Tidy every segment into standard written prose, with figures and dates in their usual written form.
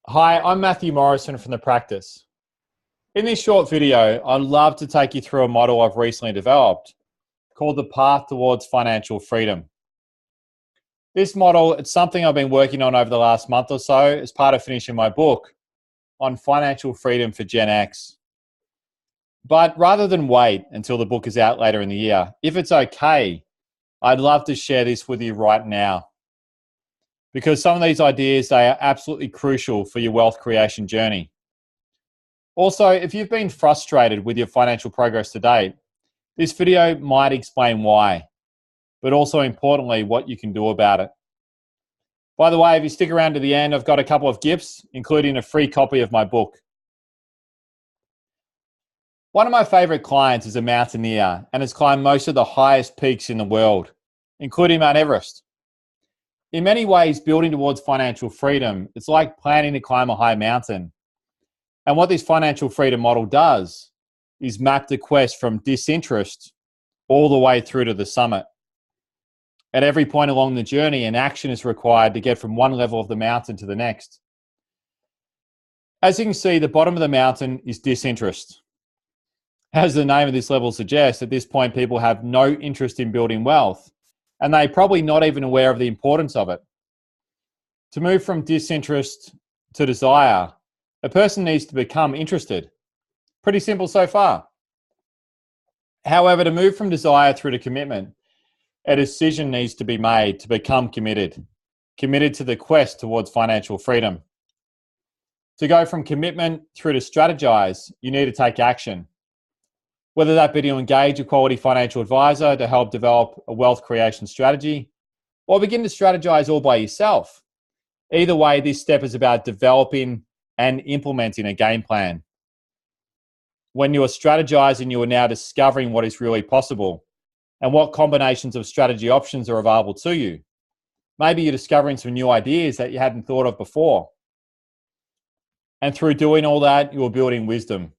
Hi, I'm Matthew Morrison from The Practice. In this short video, I'd love to take you through a model I've recently developed called the Path Towards Financial Freedom. This model, it's something I've been working on over the last month or so as part of finishing my book on financial freedom for Gen X. But rather than wait until the book is out later in the year, if it's okay, I'd love to share this with you right now. Because some of these ideas, they are absolutely crucial for your wealth creation journey. Also, if you've been frustrated with your financial progress to date, this video might explain why, but also importantly, what you can do about it. By the way, if you stick around to the end, I've got a couple of gifts, including a free copy of my book. One of my favorite clients is a mountaineer and has climbed most of the highest peaks in the world, including Mount Everest. In many ways, building towards financial freedom, it's like planning to climb a high mountain. And what this financial freedom model does is map the quest from disinterest all the way through to the summit. At every point along the journey, an action is required to get from one level of the mountain to the next. As you can see, the bottom of the mountain is disinterest. As the name of this level suggests, at this point, people have no interest in building wealth, and they're probably not even aware of the importance of it. To move from disinterest to desire, a person needs to become interested. Pretty simple so far. However, to move from desire through to commitment, a decision needs to be made to become committed to the quest towards financial freedom. To go from commitment through to strategize, you need to take action. Whether that be to engage a quality financial advisor to help develop a wealth creation strategy, or begin to strategize all by yourself. Either way, this step is about developing and implementing a game plan. When you are strategizing, you are now discovering what is really possible and what combinations of strategy options are available to you. Maybe you're discovering some new ideas that you hadn't thought of before. And through doing all that, you are building wisdom.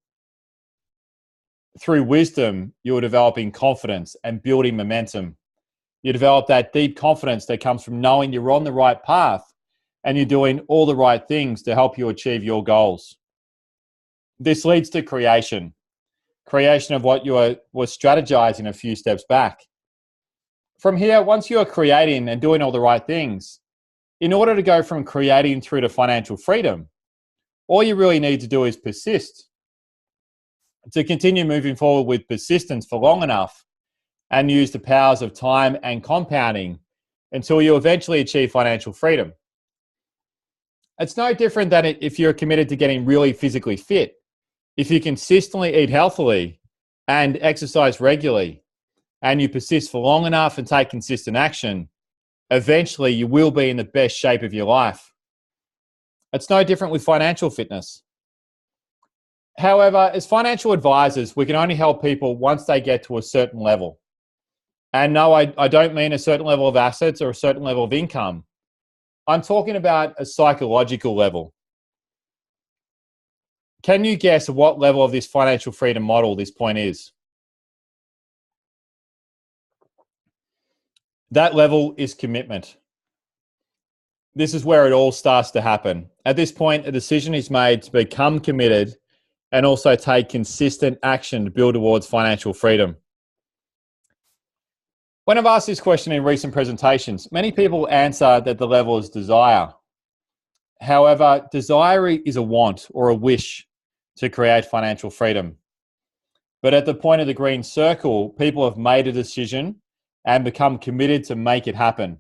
Through wisdom, you are developing confidence and building momentum. You develop that deep confidence that comes from knowing you're on the right path and you're doing all the right things to help you achieve your goals. This leads to creation of what you were strategizing a few steps back. From here, once you are creating and doing all the right things, in order to go from creating through to financial freedom, all you really need to do is persist. To continue moving forward with persistence for long enough and use the powers of time and compounding until you eventually achieve financial freedom. It's no different than if you're committed to getting really physically fit. If you consistently eat healthily and exercise regularly, and you persist for long enough and take consistent action, eventually you will be in the best shape of your life. It's no different with financial fitness. However, as financial advisors, we can only help people once they get to a certain level. And no, I don't mean a certain level of assets or a certain level of income. I'm talking about a psychological level. Can you guess what level of this financial freedom model this point is? That level is commitment. This is where it all starts to happen. At this point, a decision is made to become committed and also take consistent action to build towards financial freedom. When I've asked this question in recent presentations, many people answer that the level is desire. However, desire is a want or a wish to create financial freedom. But at the point of the green circle, people have made a decision and become committed to make it happen.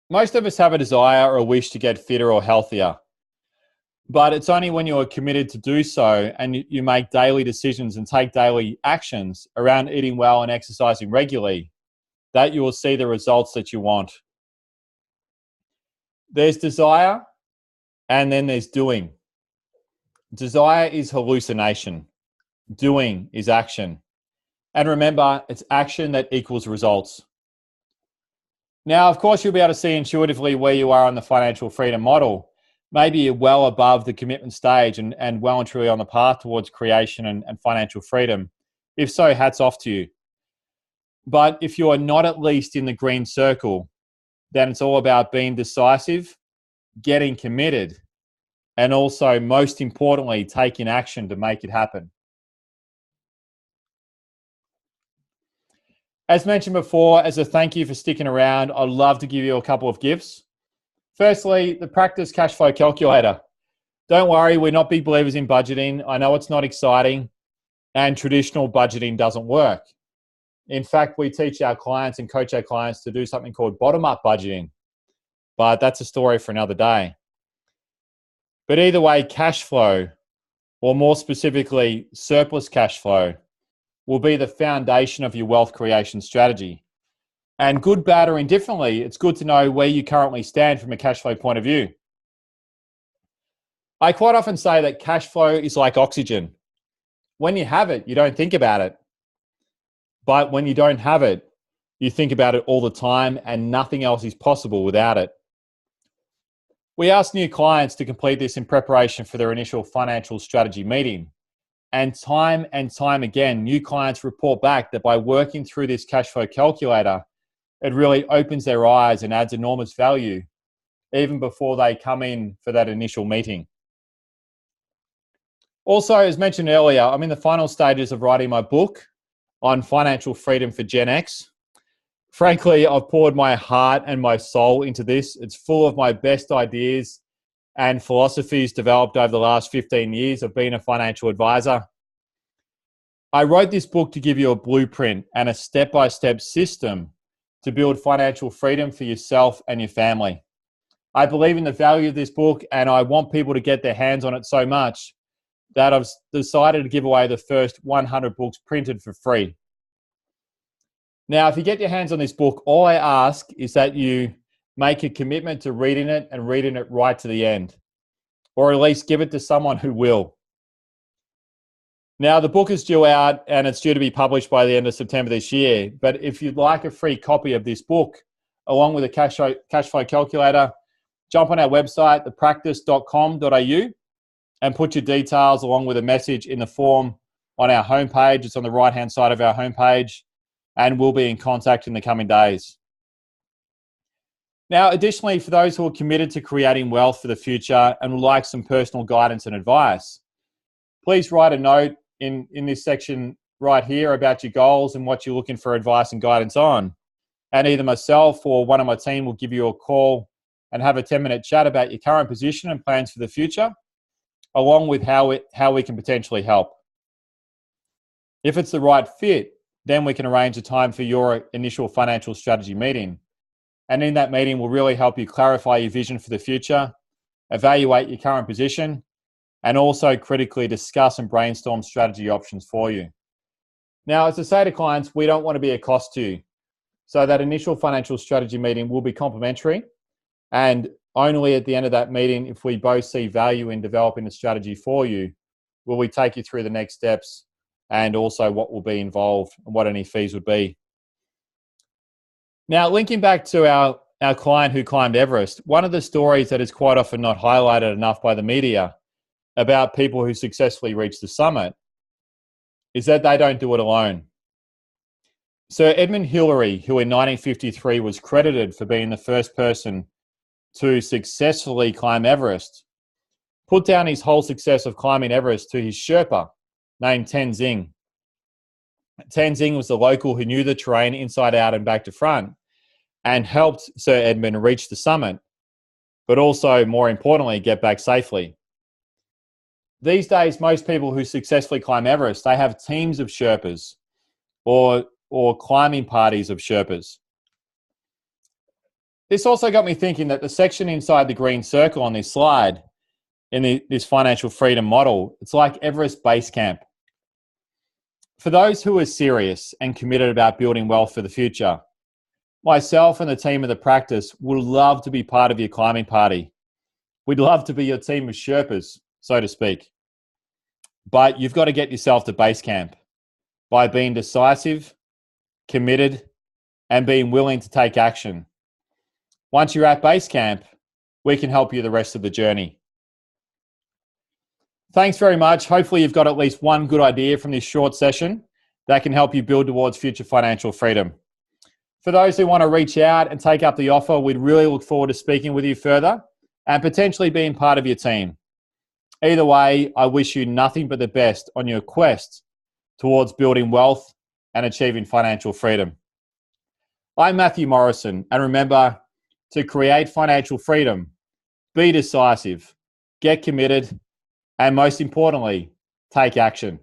Most of us have a desire or a wish to get fitter or healthier. But it's only when you are committed to do so and you make daily decisions and take daily actions around eating well and exercising regularly that you will see the results that you want. There's desire and then there's doing. Desire is hallucination. Doing is action. And remember, it's action that equals results. Now, of course, you'll be able to see intuitively where you are on the financial freedom model. Maybe you're well above the commitment stage and well and truly on the path towards creation and financial freedom. If so, hats off to you. But if you are not at least in the green circle, then it's all about being decisive getting committed, and also, most importantly, taking action to make it happen. As mentioned before, as a thank you for sticking around, I'd love to give you a couple of gifts. Firstly, the Practice Cash Flow Calculator. Don't worry, we're not big believers in budgeting. I know it's not exciting, and traditional budgeting doesn't work. In fact, we teach our clients and coach our clients to do something called bottom-up budgeting, but that's a story for another day. But either way, cash flow, or more specifically, surplus cash flow, will be the foundation of your wealth creation strategy. And good, bad, or indifferently, it's good to know where you currently stand from a cash flow point of view. I quite often say that cash flow is like oxygen. When you have it, you don't think about it. But when you don't have it, you think about it all the time, and nothing else is possible without it. We ask new clients to complete this in preparation for their initial financial strategy meeting. And time again, new clients report back that by working through this cash flow calculator, it really opens their eyes and adds enormous value, even before they come in for that initial meeting. Also, as mentioned earlier, I'm in the final stages of writing my book on financial freedom for Gen X. Frankly, I've poured my heart and my soul into this. It's full of my best ideas and philosophies developed over the last 15 years of being a financial advisor. I wrote this book to give you a blueprint and a step-by-step system to build financial freedom for yourself and your family. I believe in the value of this book, and I want people to get their hands on it so much that I've decided to give away the first 100 books printed for free. Now, if you get your hands on this book, all I ask is that you make a commitment to reading it and reading it right to the end, or at least give it to someone who will. Now, the book is due out and it's due to be published by the end of September this year. But if you'd like a free copy of this book, along with a cash flow calculator, jump on our website, thepractice.com.au, and put your details along with a message in the form on our homepage. It's on the right-hand side of our homepage, and we'll be in contact in the coming days. Now, additionally, for those who are committed to creating wealth for the future and would like some personal guidance and advice, please write a note in this section right here about your goals and what you're looking for advice and guidance on. And either myself or one of my team will give you a call and have a 10-minute chat about your current position and plans for the future, along with how we can potentially help. If it's the right fit, then we can arrange a time for your initial financial strategy meeting. And in that meeting, we'll really help you clarify your vision for the future, evaluate your current position, and also critically discuss and brainstorm strategy options for you. Now, as I say to clients, we don't want to be a cost to you. So that initial financial strategy meeting will be complimentary, and only at the end of that meeting, if we both see value in developing a strategy for you, will we take you through the next steps and also what will be involved and what any fees would be. Now, linking back to our client who climbed Everest, one of the stories that is quite often not highlighted enough by the media about people who successfully reach the summit is that they don't do it alone. Sir Edmund Hillary, who in 1953 was credited for being the first person to successfully climb Everest, put down his whole success of climbing Everest to his Sherpa named Tenzing. Tenzing was the local who knew the terrain inside out and back to front and helped Sir Edmund reach the summit, but also, more importantly, get back safely. These days, most people who successfully climb Everest, they have teams of Sherpas or climbing parties of Sherpas. This also got me thinking that the section inside the green circle on this slide, in this financial freedom model, it's like Everest Base Camp. For those who are serious and committed about building wealth for the future, myself and the team of the practice would love to be part of your climbing party. We'd love to be your team of Sherpas, so to speak. But you've got to get yourself to base camp by being decisive, committed, and being willing to take action. Once you're at base camp, we can help you the rest of the journey. Thanks very much. Hopefully you've got at least one good idea from this short session that can help you build towards future financial freedom. For those who want to reach out and take up the offer, we'd really look forward to speaking with you further. and potentially being part of your team. Either way, I wish you nothing but the best on your quest towards building wealth and achieving financial freedom. I'm Matthew Morrison, and remember, to create financial freedom, be decisive, get committed, and most importantly, take action.